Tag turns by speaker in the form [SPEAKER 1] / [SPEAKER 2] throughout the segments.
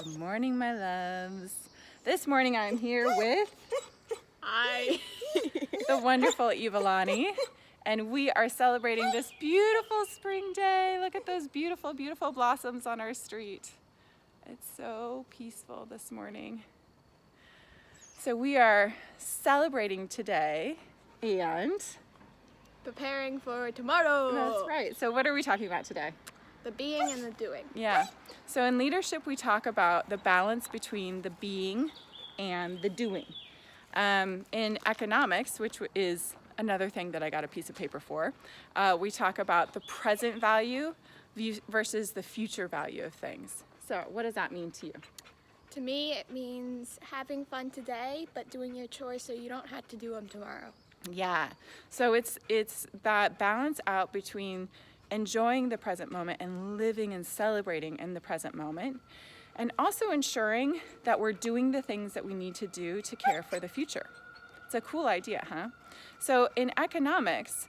[SPEAKER 1] Good morning, my loves. This morning I'm here with the wonderful Evalani, and we are celebrating this beautiful spring day. Look at those beautiful, beautiful blossoms on our street. It's so peaceful this morning. So we are celebrating today and
[SPEAKER 2] preparing for tomorrow.
[SPEAKER 1] that's right. So what are we talking about today?
[SPEAKER 2] The being and the doing.
[SPEAKER 1] Yeah. So in leadership, we talk about the balance between the being and the doing. In economics, which is another thing that I got a piece of paper for, we talk about the present value versus the future value of things. So what does that mean to you?
[SPEAKER 2] To me, it means having fun today, but doing your chores so you don't have to do them tomorrow.
[SPEAKER 1] Yeah. So it's that balance out between enjoying the present moment and living and celebrating in the present moment, and also ensuring that we're doing the things that we need to do to care for the future. It's a cool idea, huh? So in economics,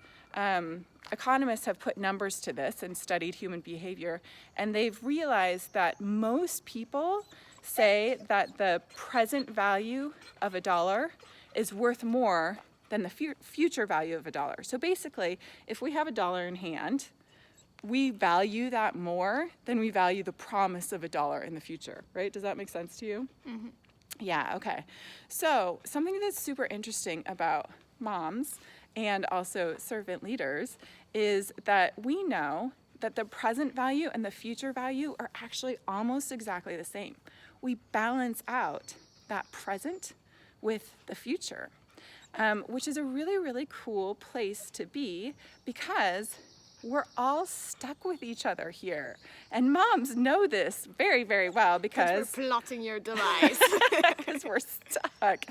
[SPEAKER 1] economists have put numbers to this and studied human behavior, and they've realized that most people say that the present value of a dollar is worth more than the future value of a dollar. So basically, if we have a dollar in hand, we value that more than we value the promise of a dollar in the future, right? Does that make sense to you?
[SPEAKER 2] Mm-hmm.
[SPEAKER 1] Yeah, okay. So something that's super interesting about moms and also servant leaders is that we know that the present value and the future value are actually almost exactly the same. We balance out that present with the future, which is a really, really cool place to be because we're all stuck with each other here. And moms know this very, very well because
[SPEAKER 2] we're plotting your demise.
[SPEAKER 1] because we're stuck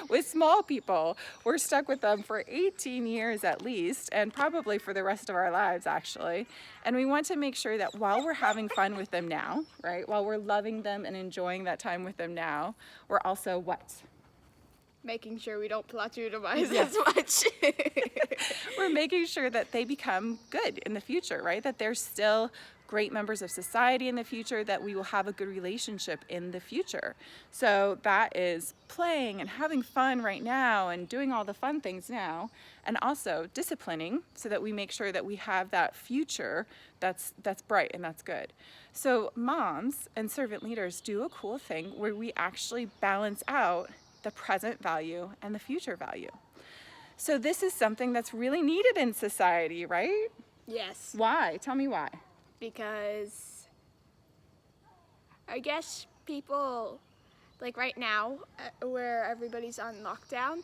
[SPEAKER 1] with small people. We're stuck with them for 18 years at least, and probably for the rest of our lives, actually. And we want to make sure that while we're having fun with them now, right, while we're loving them and enjoying that time with them now, we're also what?
[SPEAKER 2] Making sure we don't plot your demise
[SPEAKER 1] Yes.
[SPEAKER 2] as much.
[SPEAKER 1] We're making sure that they become good in the future, right? That they're still great members of society in the future, that we will have a good relationship in the future. So that is playing and having fun right now and doing all the fun things now, and also disciplining so that we make sure that we have that future that's bright and that's good. So moms and servant leaders do a cool thing where we actually balance out the present value and the future value. So this is something that's really needed in society, right?
[SPEAKER 2] Yes.
[SPEAKER 1] Why? Tell me why.
[SPEAKER 2] Because I guess people, like right now, where everybody's on lockdown,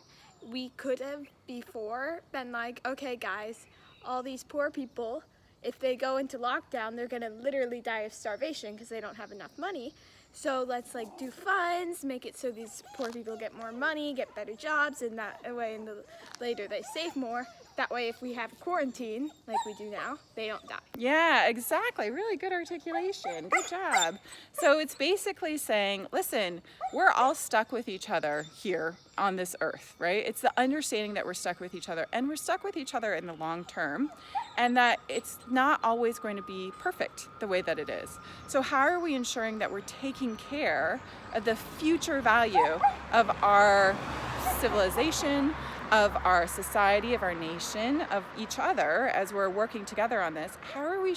[SPEAKER 2] we could have before been like, okay guys, all these poor people, if they go into lockdown, they're gonna literally die of starvation because they don't have enough money. So let's like do funds, make it so these poor people get more money, get better jobs, and that way later they save more. That way if we have a quarantine, like we do now, they don't die.
[SPEAKER 1] Yeah, exactly. Really good articulation. Good job. So it's basically saying, listen, we're all stuck with each other here on this earth, right? It's the understanding that we're stuck with each other, and we're stuck with each other in the long term, and that it's not always going to be perfect the way that it is. So how are we ensuring that we're taking care of the future value of our civilization, of our society, of our nation, of each other as we're working together on this? How are we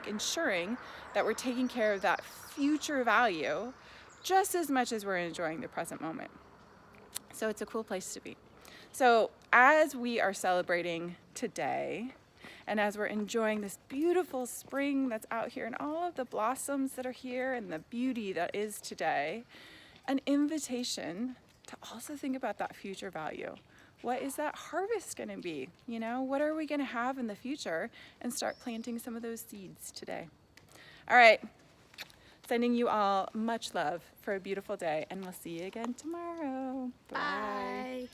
[SPEAKER 1] ensuring that we're taking care of that future value just as much as we're enjoying the present moment? So it's a cool place to be. So as we are celebrating today, and as we're enjoying this beautiful spring that's out here and all of the blossoms that are here and the beauty that is today, an invitation to also think about that future value. What is that harvest going to be? You know, what are we going to have in the future? And start planting some of those seeds today. All right. Sending you all much love for a beautiful day, and we'll see you again tomorrow. Bye.
[SPEAKER 2] Bye.